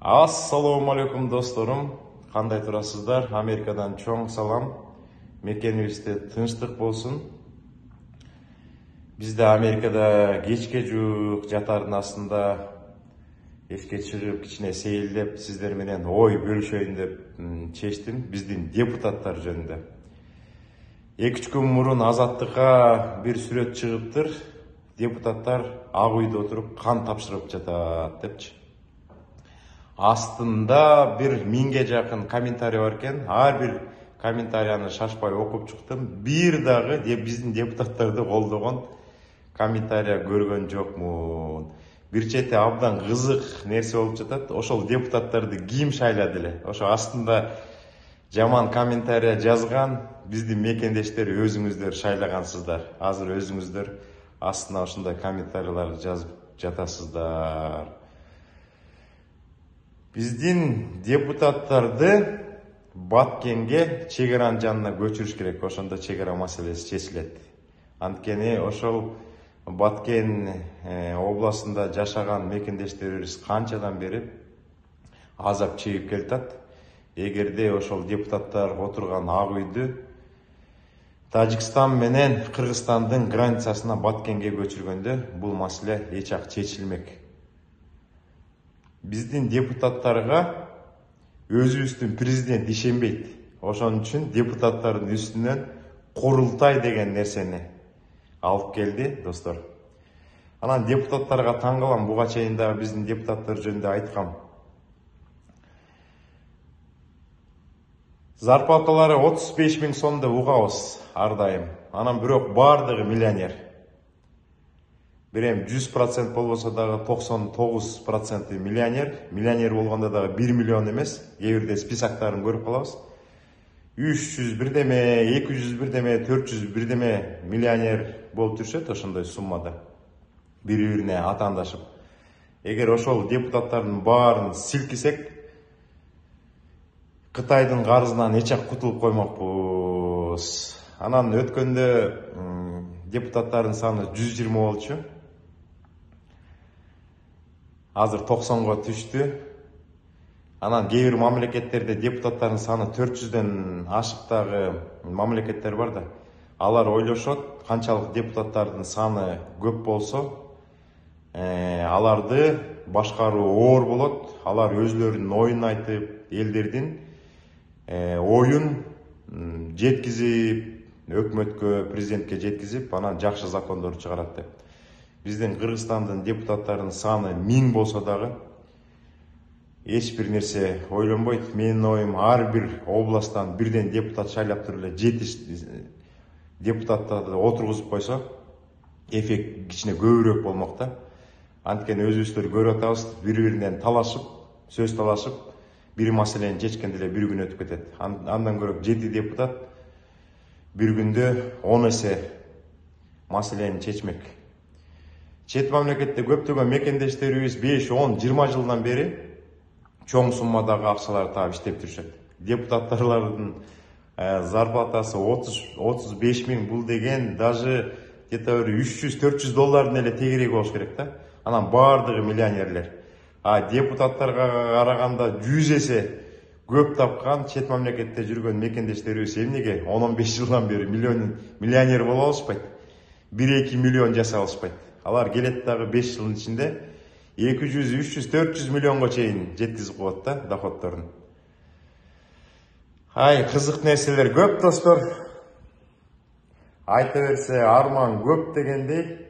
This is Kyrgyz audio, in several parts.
Assalamu алейкум досторум. Кандай турасыздар? Америкадан чоң салам. Мекенибизде тынчтык болсун. Бизде Америкада кечке жуук жатардын астында эшикке чыгып кичине сейилдеп сиздер менен ой бөлүшөйүн деп чечтим биздин депутаттар жөнүндө. 2-3 күн мурун Азаттыкка бир сүрөт чыгыптыр. Депутаттар ак үйдө отуруп кан тапшырып жатат депчи. Астында бир 1000ге жакын комментарий бар экен. Ар бир комментарияны шашпай окуп чыктым. Бир дагы биздин депутаттарды колдогон комментария көргөн жокмун. Бир чети абдан кызык нерсе болуп жатат. Ошол депутаттарды ким шайлады эле? Ошо астында жаман комментария жазган биздин мекендештер өзүңүздөр шайлагансыздар. Азыр өзүңүздөр астына ошондой комментарияларды жазып жатасыздар. Биздин депутаттарды Баткенге чегаранын жанына көчүрүш керек. Ошондо чегара маселеси чечилет. Анткени ошол Баткен областында жашаган мекендештерибиз канчадан бери азап чегип келатат. Эгерде ошол депутаттар отурган ак үйдү Тажикстан менен Кыргызстандын границасына Баткенге көчүргөндө бул маселе эч ак чечилмек. Биздин депутаттарга өзүбүздүн президент ишенбейт. Ошон үчүн депутаттардын үстүнөн курултай деген нерсени алып келди, достор. Анан депутаттарга таң калам, буга чейин дагы биздин депутаттар жөнүндө айткам. Зарплаталары 35 000 сомдо угабыз ар дайым. Анан бирок бардыгы миллионер. Берем 100% болбосо дагы 99% миллионер. Миллионер болгондо дагы 1 миллион эмес. Кээ бирде списоктарын көрүп калабыз. 300 бирдеме, 200 бирдеме, 400 бирдеме миллионер болуп жүрүшөт ошондой суммада. Бири-бирине атаандашып. Эгер ошол депутаттардын баарын силкисек, Кытайдын карызынан эч ак кутулуп коймокпуз. Анан өткөндө депутаттардын саны 120 болчу. Азыр 90-га түштү. Анан кээ бир мамлекеттерде депутаттардын саны 400дөн ашык дагы мамлекеттер бар да. Алар ойлошот, канчалык депутаттардын саны көп болсо, аларды башкаруу оор болот. Алар өзлөрүнүн оюн айтып, элдердин оюн жеткизип, өкмөткө, президентке жеткизип, анан жакшы закондор чыгарат деп. Биздин Кыргызстандын депутаттарынын саны 1000 болсо дагы эч бир нерсе ойлонбойт. Менин оюм ар бир областтан бирден депутат шайлап туруп эле 7 депутаттарды отургузуп койсо, эффект кичине көбүрөөк болмок да. Анткени өзүбүздөр көрүп атабыз, бири-биринен талашып, сөз талашып, бир маселени чечкенде эле бир күн өтүп кетет. Андан көрө 7 депутат бир күндө 10 эсе маселени чечмек. Чет мамлекетте көптөгөн мекендештерибиз 5, 10, 20 жылдан бери чоң суммадагы акчаларды таап иштеп жүрүшөт. Депутаттарлардын зарплатасы 30-35 000, бул деген даже где-то 300-400 доллардын эле тегереги болуш керек да. Анан бардыгы миллионерлер. А депутаттарга караганда 100 эсе көп тапкан чет мамлекетте жүргөн мекендештерибиз эмнеге 10-15 жылдан бери миллионер боло алышпайт? 1-2 миллион жасай алышпайт. Алар келет дагы 5 жылдын ичинде 200, 300, 400 миллионго чейин жеткизип коет да доходдорун. Ай, кызык нерселер көп, достор. Айта берсе арман көп дегендей,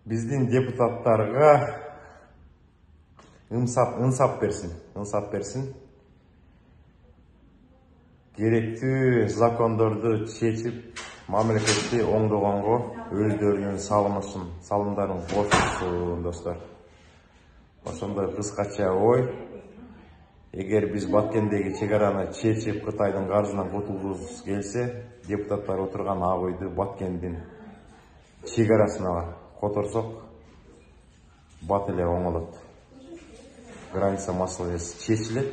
биздин депутаттарга ынсап берсин. Керектүү закондорду чечип, мамлекетти оңдогонго өздөрүнүн салымдарын кошсун, достор. Ошондой кыскача ой. Эгер биз Баткендеги чегараны чечип, Кытайдын карызынан кутулгубуз келсе, депутаттар отурган ак үйдү Баткендин чегарасына которсок, бат эле оңолот. Граница маселеси чечилет.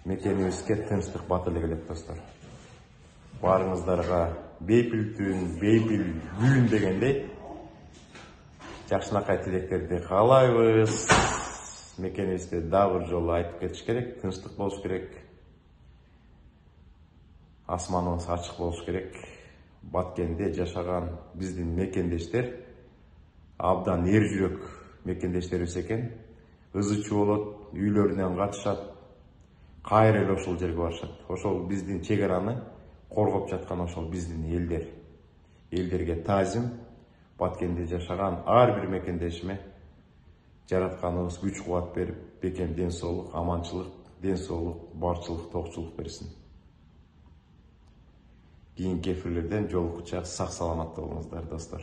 Мекенибизге тынчтык бат эле келет, достор. Баарыңыздарга бейпил гүлүн дегендей жакшынакай тилектерди каалайбыз. Мекенибизде дагы бир жолу айтып кетиш керек, тынчтык болуш керек. Асманыбыз ачык болуш керек. Баткенде жашаган биздин мекендештер абдан эр жүрөк мекендештерибиз экен. Ызы чуу болот, үйлөрүнөн качышат, кайра эле ошол жерге барышат. Ошол биздин чек араны коргоп жаткан ошол биздин элдер. Элдерге таазим, Баткенде жашаган ар бир мекендешиме жаратканыбыз күч кубат берип, бекем ден соолук, аманчылык, ден соолук, барчылык, токчулук берсин. Кийинки эфирлерден жолуккуча сак саламатта болуңуздар, достор.